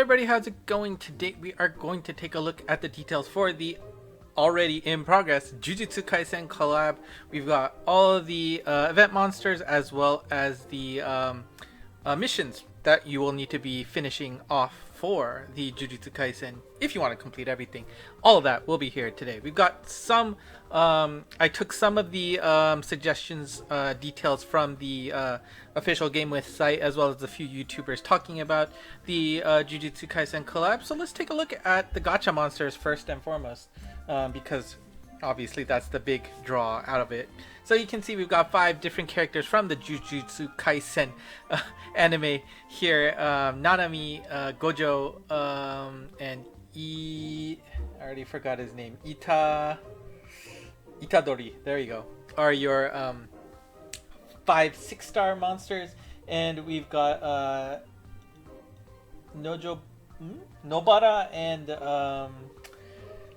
Everybody, how's it going? Today we are going to take a look at the details for the already in progress Jujutsu Kaisen collab. We've got all of the event monsters as well as the missions that you will need to be finishing off for the Jujutsu Kaisen if you want to complete everything. All of that will be here today. We've got some I took some of the suggestions, details from the official Game With site, as well as a few YouTubers talking about the Jujutsu Kaisen collab. So let's take a look at the gacha monsters first and foremost, because obviously that's the big draw out of it. So you can see we've got 5 different characters from the Jujutsu Kaisen anime here. Nanami, Gojo, and I already forgot his name. Itadori, there you go, are your 5 6-star monsters. And we've got Nobara and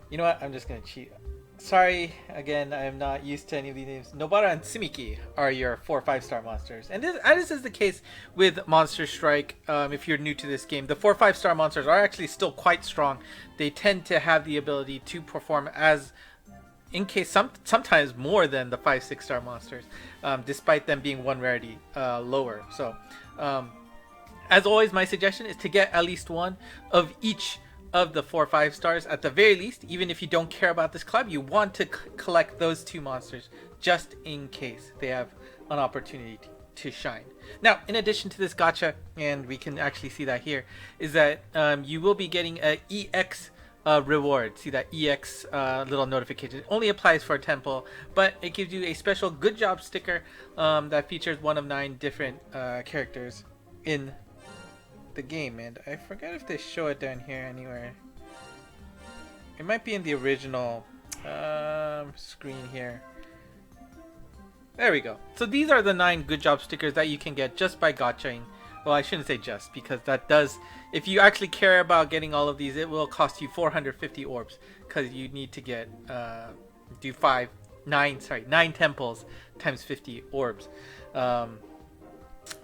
you know what, I'm just gonna cheat. Sorry, again, I am not used to any of these names. Nobara and Tsuki are your 4 5-star monsters. And this is the case with Monster Strike. If you're new to this game, the 4 5-star monsters are actually still quite strong. They tend to have the ability to perform as, in case, sometimes more than the 5 6-star monsters, despite them being 1 rarity lower. So, as always, my suggestion is to get at least 1 of each of the 4 5 stars at the very least. Even if you don't care about this club, you want to collect those 2 monsters just in case they have an opportunity to shine. Now, in addition to this gacha, and we can actually see that here, is that you will be getting a EX reward. See that EX little notification? It only applies for a temple, but it gives you a special good job sticker that features 1 of 9 different characters in the game. And I forget if they show it down here anywhere. It might be in the original screen here. There we go. So these are the 9 good job stickers that you can get just by gachaing. Well, I shouldn't say just, because that does, if you actually care about getting all of these, it will cost you 450 orbs, because you need to get do 9 temples times 50 orbs.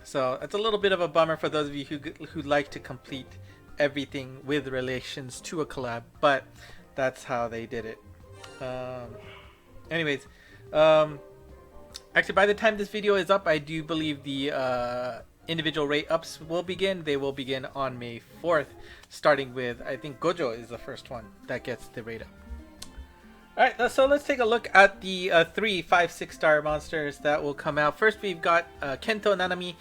So it's a little bit of a bummer for those of you who like to complete everything with relations to a collab, but that's how they did it. Anyways, actually, by the time this video is up, I do believe the individual rate ups will begin. They will begin on May 4th, starting with, I think Gojo is the first one that gets the rate up. Alright, so let's take a look at the 3 5 6-star monsters that will come out. First, we've got Kento Anatomy.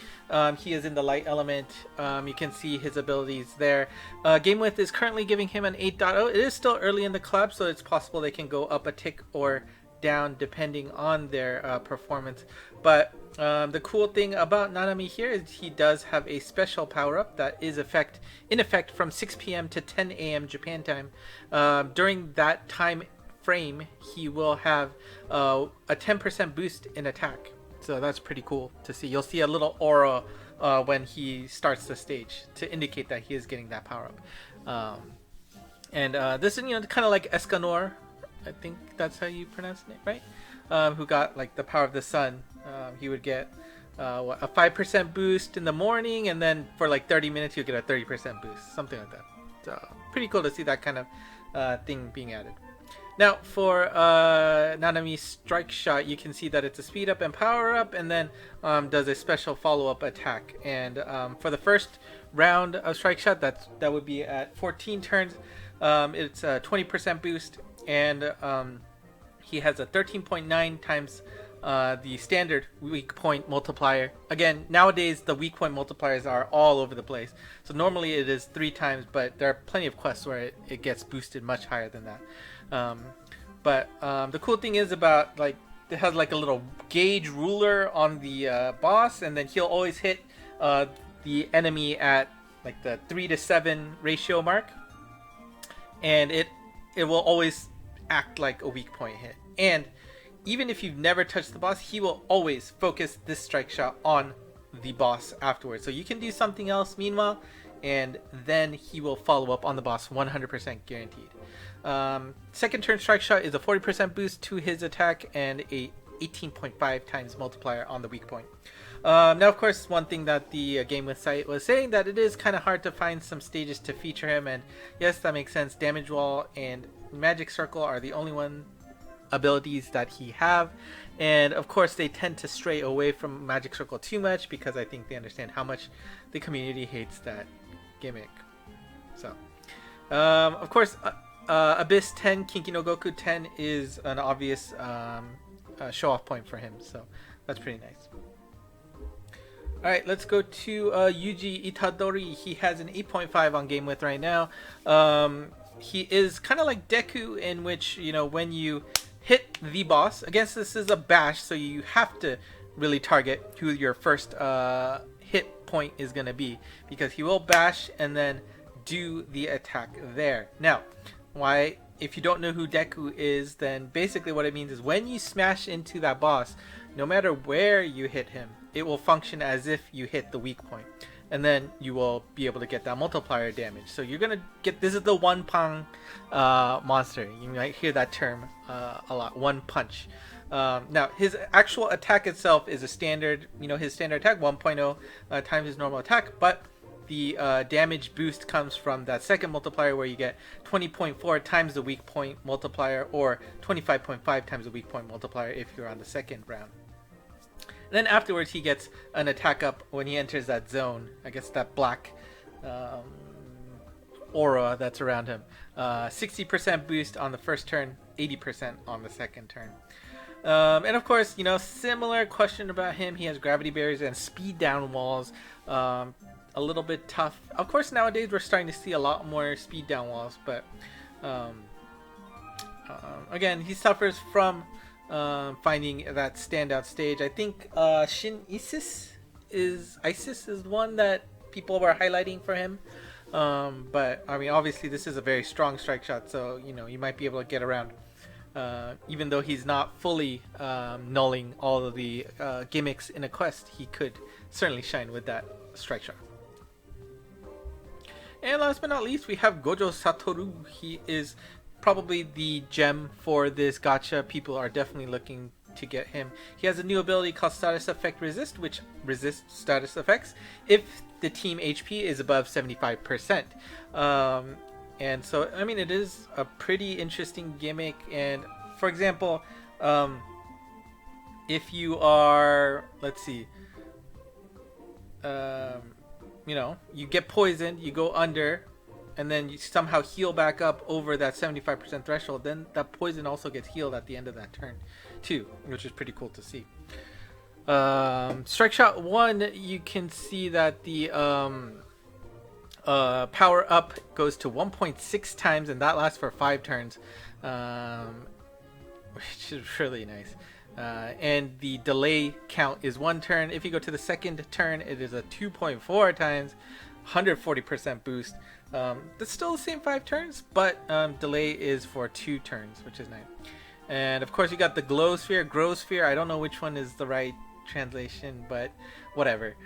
He is in the light element. You can see his abilities there. Game With is currently giving him an 8.0. It is still early in the collab, so it's possible they can go up a tick or down depending on their performance. But the cool thing about Nanami here is he does have a special power-up that is in effect from 6 p.m. to 10 a.m. Japan time. During that time frame, he will have a 10% boost in attack. So that's pretty cool to see. You'll see a little aura when he starts the stage to indicate that he is getting that power-up. This is, kind of like Escanor. I think that's how you pronounce it, right? Who got like the power of the sun. He would get a 5% boost in the morning, and then for like 30 minutes you'll get a 30% boost, something like that. So pretty cool to see that kind of thing being added. Now for Nanami's Strike Shot, you can see that it's a speed up and power up, and then does a special follow-up attack. And for the first round of Strike Shot, that would be at 14 turns. It's a 20% boost, and he has a 13.9 times the standard weak point multiplier. Again, nowadays the weak point multipliers are all over the place. So normally it is 3 times, but there are plenty of quests where it gets boosted much higher than that. But the cool thing is about, like, it has like a little gauge ruler on the boss, and then he'll always hit the enemy at like the 3 to 7 ratio mark, and it will always act like a weak point hit. And even if you've never touched the boss, he will always focus this strike shot on the boss afterwards. So you can do something else meanwhile, and then he will follow up on the boss 100% guaranteed. Second turn strike shot is a 40% boost to his attack and a 18.5 times multiplier on the weak point. Now, of course, one thing that the game with site was saying that it is kind of hard to find some stages to feature him, and yes, that makes sense. Damage Wall and Magic Circle are the only one abilities that he have, and of course they tend to stray away from Magic Circle too much because I think they understand how much the community hates that gimmick. So, of course, Abyss 10, Kinki no Goku 10 is an obvious show-off point for him, so that's pretty nice. Alright, let's go to Yuji Itadori. He has an 8.5 on GameWith right now. He is kind of like Deku, in which, you know, when you hit the boss, I guess this is a bash, so you have to really target who your first hit point is going to be, because he will bash and then do the attack there. Now, why? If you don't know who Deku is, then basically what it means is when you smash into that boss, no matter where you hit him, it will function as if you hit the weak point, and then you will be able to get that multiplier damage. So you're gonna get, this is the one pang monster. You might hear that term a lot, one punch. Now his actual attack itself is a standard, you know, his standard attack 1.0 times his normal attack, but the damage boost comes from that second multiplier where you get 20.4 times the weak point multiplier, or 25.5 times the weak point multiplier if you're on the second round. And then afterwards he gets an attack up when he enters that zone, I guess that black aura that's around him. 60% boost on the first turn, 80% on the second turn. And of course, you know, similar question about him. He has gravity barriers and speed down walls. A little bit tough. Of course, nowadays we're starting to see a lot more speed down walls, but again, he suffers from finding that standout stage. I think Shin Isis is one that people were highlighting for him. But I mean, obviously this is a very strong strike shot, so you know, you might be able to get around. Even though he's not fully nulling all of the gimmicks in a quest, he could certainly shine with that strike shot. And last but not least, we have Gojo Satoru. He is probably the gem for this gacha. People are definitely looking to get him. He has a new ability called Status Effect Resist, which resists status effects if the team HP is above 75%. And so, I mean, it is a pretty interesting gimmick. And for example, if you are, let's see, you know, you get poisoned, you go under, and then you somehow heal back up over that 75% threshold, then that poison also gets healed at the end of that turn too, which is pretty cool to see. Strike shot 1, you can see that the power up goes to 1.6 times, and that lasts for 5 turns, which is really nice. And the delay count is 1 turn. If you go to the second turn, it is a 2.4 times, 140% boost. That's still the same 5 turns, but delay is for 2 turns, which is nice. And of course, you got the glow sphere, grow sphere. I don't know which one is the right translation, but whatever.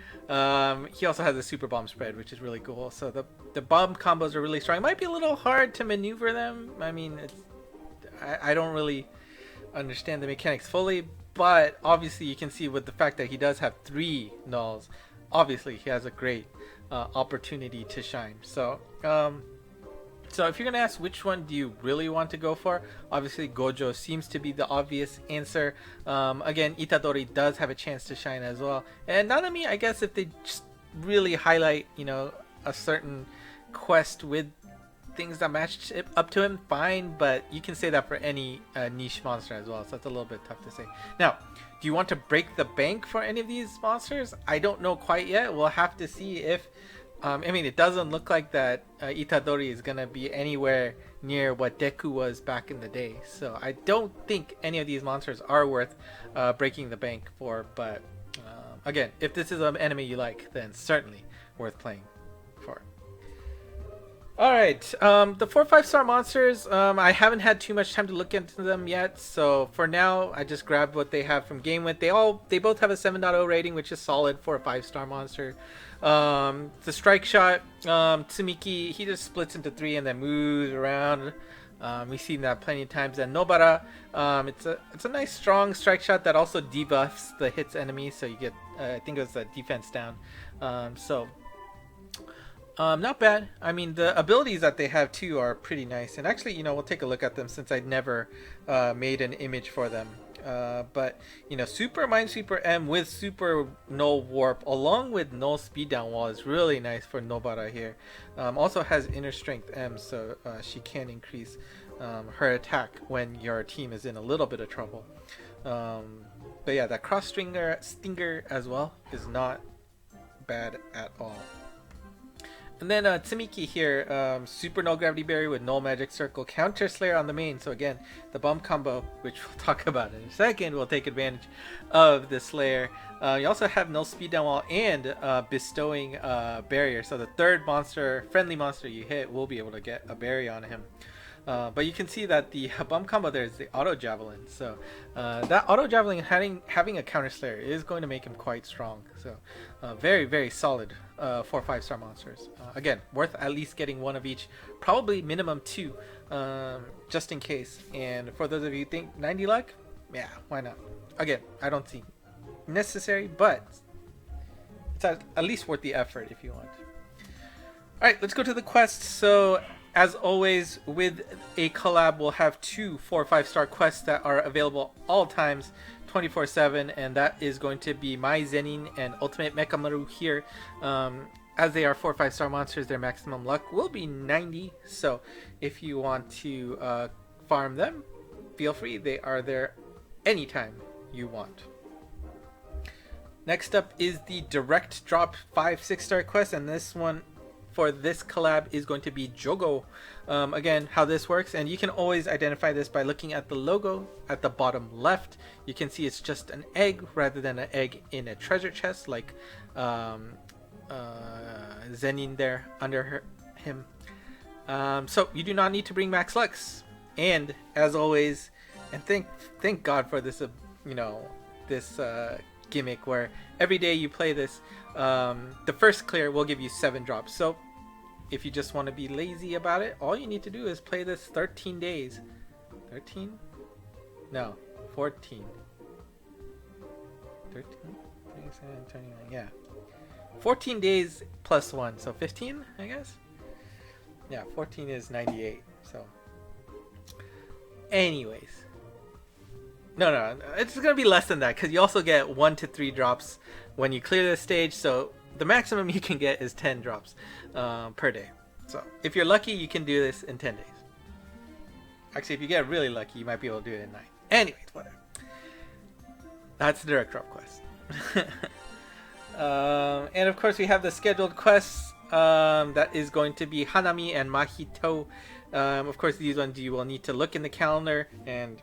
He also has a super bomb spread, which is really cool. So the bomb combos are really strong. It might be a little hard to maneuver them. I mean, I don't really understand the mechanics fully, but obviously you can see with the fact that he does have 3 nulls, obviously he has a great opportunity to shine. So so if you're gonna ask which one do you really want to go for, obviously Gojo seems to be the obvious answer. Again, Itadori does have a chance to shine as well, and Nanami, I guess if they just really highlight, you know, a certain quest with things that match up to him, fine, but you can say that for any niche monster as well, so that's a little bit tough to say. Now, do you want to break the bank for any of these monsters? I don't know quite yet. We'll have to see if I mean, it doesn't look like that Itadori is gonna be anywhere near what Deku was back in the day, so I don't think any of these monsters are worth breaking the bank for, but again, if this is an enemy you like, then certainly worth playing for. Alright, the 4-5 star monsters, I haven't had too much time to look into them yet, so for now I just grabbed what they have from GameWith. They both have a 7.0 rating, which is solid for a 5-star monster. The strike shot, Tsumiki, he just splits into 3 and then moves around. We've seen that plenty of times. And Nobara, it's a nice strong strike shot that also debuffs the hits enemy, so you get I think it was a defense down. Not bad. I mean, the abilities that they have too are pretty nice. And actually, we'll take a look at them since I'd never made an image for them. But Super Minesweeper M with Super Null Warp along with Null Speed Down Wall is really nice for Nobara here. Also has Inner Strength M, so she can increase her attack when your team is in a little bit of trouble. But yeah, that Cross Stinger as well is not bad at all. And then Tsimiki here, Super Null Gravity Barrier with Null Magic Circle, Counter Slayer on the main. So again, the bomb combo, which we'll talk about in a second, will take advantage of the Slayer. You also have Null Speed Down Wall and Bestowing Barrier. So the third friendly monster you hit will be able to get a barrier on him. But you can see that the bomb combo there is the Auto Javelin. So that Auto Javelin having a Counter Slayer is going to make him quite strong. So very, very solid 4 5-star monsters. Again, worth at least getting one of each, probably minimum 2, just in case. And for those of you who think 90 luck, yeah, why not? Again, I don't see necessary, but it's at least worth the effort if you want. Alright, let's go to the quests. So as always, with a collab, we'll have 2 4 5-star quests that are available all times, 24/7, and that is going to be My Zenin and Ultimate Mechamaru here. As they are 4 5-star monsters, their maximum luck will be 90. So if you want to farm them, feel free. They are there anytime you want. Next up is the direct drop 5 6-star quest, and this one for this collab is going to be Jogo. Again, how this works, and you can always identify this by looking at the logo at the bottom left. You can see it's just an egg rather than an egg in a treasure chest like Zenin there under him. So you do not need to bring max lux, and as always, and thank God for this this gimmick where every day you play this, the first clear will give you 7 drops. So if you just want to be lazy about it, all you need to do is play this 13 days. 13? No, 14. 13? 27, 29, yeah. 14 days plus 1, so 15, I guess? Yeah, 14 is 98, so. Anyways. No, it's going to be less than that, because you also get 1 to 3 drops when you clear this stage, so the maximum you can get is 10 drops per day. So if you're lucky, you can do this in 10 days. Actually, if you get really lucky, you might be able to do it in 9. Anyways, whatever. That's the direct drop quest. And of course, we have the scheduled quests. That is going to be Hanami and Mahito. Of course, these ones you will need to look in the calendar, and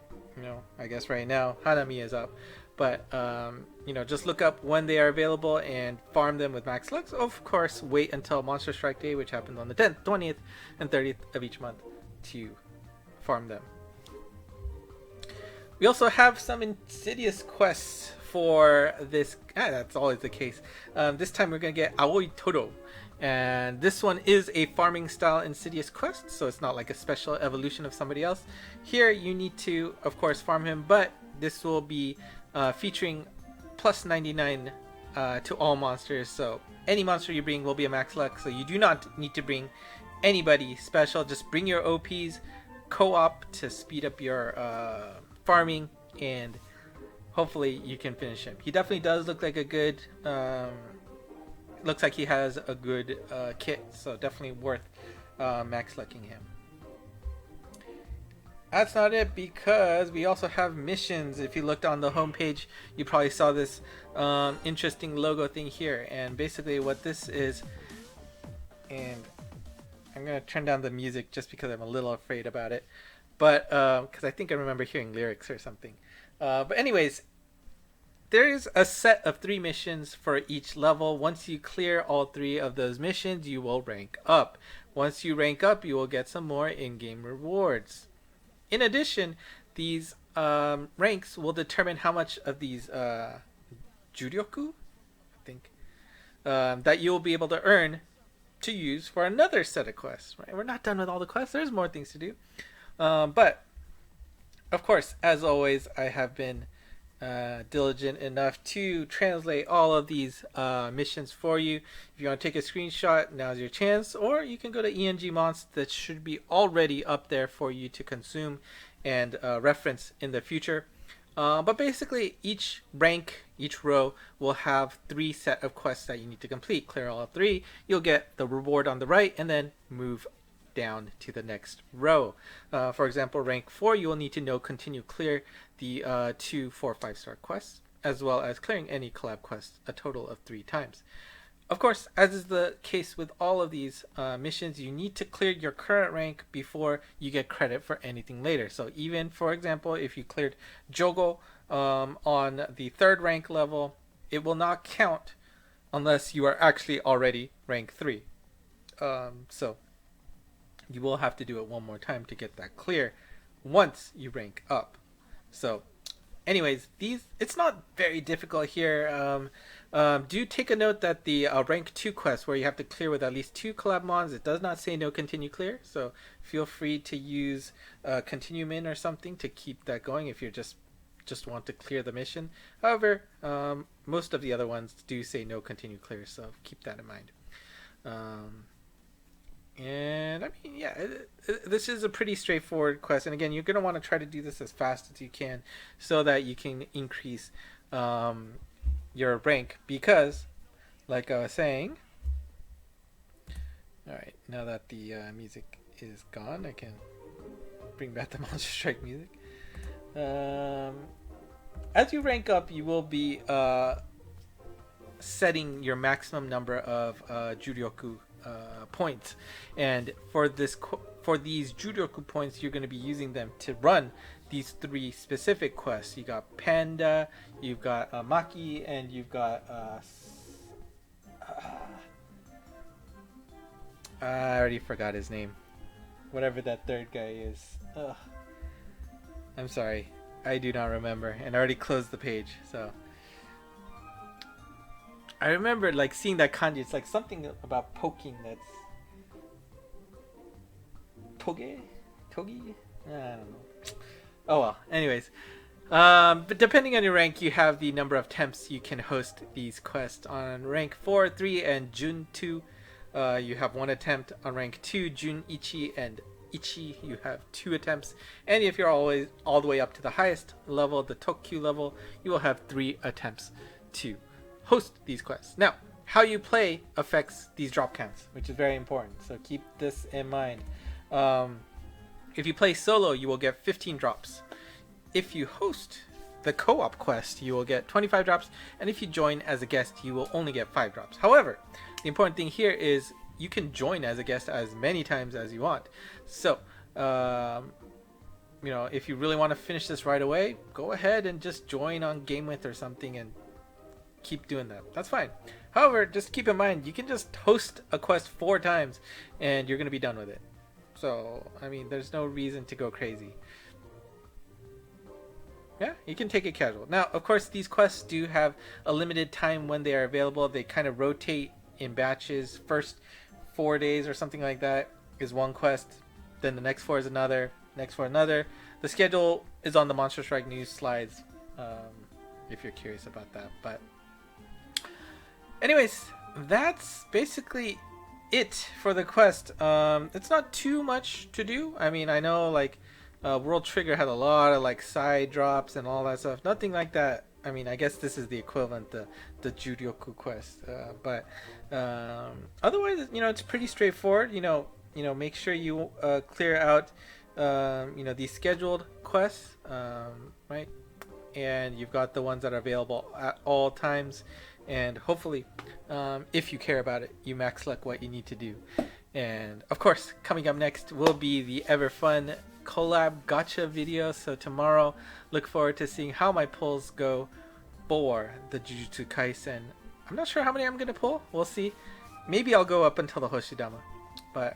I guess right now Hanami is up, but just look up when they are available and farm them with max lux. Of course, wait until Monster Strike Day, which happens on the 10th, 20th, and 30th of each month, to farm them. We also have some Insidious quests for this. That's always the case. This time we're gonna get Aoi Toro, and this one is a farming style Insidious quest, so it's not like a special evolution of somebody else. Here you need to, of course, farm him, but this will be featuring plus 99 to all monsters, so any monster you bring will be a max luck, so you do not need to bring anybody special. Just bring your OPs, co-op to speed up your farming, and hopefully you can finish him. He definitely does look like a good looks like he has a good kit, so definitely worth max lucking him. That's not it, because we also have missions. If you looked on the homepage, you probably saw this interesting logo thing here, and basically what this is, and I'm gonna turn down the music just because I'm a little afraid about it, but because I think I remember hearing lyrics or something. But anyways, there is a set of 3 missions for each level. Once you clear all 3 of those missions, you will rank up. Once you rank up, you will get some more in-game rewards. In addition, these ranks will determine how much of these Juryoku, I think, that you will be able to earn to use for another set of quests. Right? We're not done with all the quests. There's more things to do. But of course, as always, I have been diligent enough to translate all of these missions for you. If you want to take a screenshot, now's your chance. Or you can go to ENG Mons, that should be already up there for you to consume and reference in the future. But basically, each rank, each row will have 3 set of quests that you need to complete. Clear all 3, you'll get the reward on the right, and then move down to the next row. For example, rank 4, you will need to know continue clear the 2, 4, 5-star quests, as well as clearing any collab quests a total of 3 times. Of course, as is the case with all of these missions, you need to clear your current rank before you get credit for anything later. So even, for example, if you cleared Jogo on the 3rd rank level, it will not count unless you are actually already rank 3. So you will have to do it one more time to get that clear once you rank up. So anyways, it's not very difficult here. Do take a note that the rank 2 quest, where you have to clear with at least 2 collab mons, it does not say no continue clear, so feel free to use continue min or something to keep that going if you just want to clear the mission. However, most of the other ones do say no continue clear, so keep that in mind. And I mean, yeah, this is a pretty straightforward quest. And again, you're going to want to try to do this as fast as you can so that you can increase your rank. Because, like I was saying, alright, now that the music is gone, I can bring back the Monster Strike music. As you rank up, you will be setting your maximum number of Juryoku points, and for these Juryoku points, you're going to be using them to run these 3 specific quests. You got Panda, you've got Maki, and you've got I already forgot his name. Whatever that 3rd guy is. I'm sorry, I do not remember, and I already closed the page. So I remember like seeing that kanji. It's like something about poking. That's togi. I don't know. Oh well. Anyways, but depending on your rank, you have the number of attempts you can host these quests. On rank 4, 3, and Jun 2, you have 1 attempt. On rank 2, Jun Ichi and Ichi, you have 2 attempts. And if you're always all the way up to the highest level, the Tokkyu level, you will have 3 attempts to host these quests. Now, how you play affects these drop counts, which is very important, so keep this in mind. If you play solo, you will get 15 drops. If you host the co-op quest, you will get 25 drops, and if you join as a guest, you will only get 5 drops. However, the important thing here is you can join as a guest as many times as you want. So if you really want to finish this right away, go ahead and just join on GameWith or something and keep doing that. That's fine. However, just keep in mind, you can just host a quest 4 times and you're going to be done with it. So, I mean, there's no reason to go crazy. Yeah, you can take it casual. Now, of course, these quests do have a limited time when they are available. They kind of rotate in batches. First 4 days or something like that is one quest. Then the next 4 is another. Next 4 another. The schedule is on the Monster Strike news slides, if you're curious about that. But anyways, that's basically it for the quest. It's not too much to do. I mean, I know like World Trigger had a lot of like side drops and all that stuff. Nothing like that. I mean, I guess this is the equivalent to the Juryoku quest. But otherwise, it's pretty straightforward. Make sure you clear out these scheduled quests, right? And you've got the ones that are available at all times. And hopefully, if you care about it, you max select what you need to do. And of course, coming up next will be the ever fun collab gacha video. So tomorrow, look forward to seeing how my pulls go for the Jujutsu Kaisen. I'm not sure how many I'm going to pull. We'll see. Maybe I'll go up until the Hoshidama. But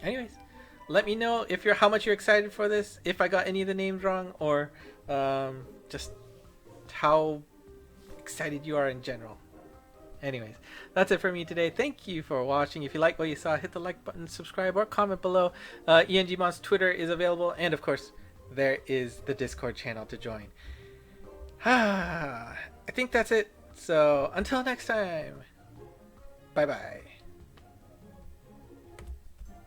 anyways, let me know how much you're excited for this, if I got any of the names wrong, or just how excited you are in general. Anyways, that's it for me today. Thank you for watching. If you like what you saw, hit the like button, subscribe, or comment below. ENGmon's Twitter is available, and of course, there is the Discord channel to join. I think that's it. So until next time, bye bye.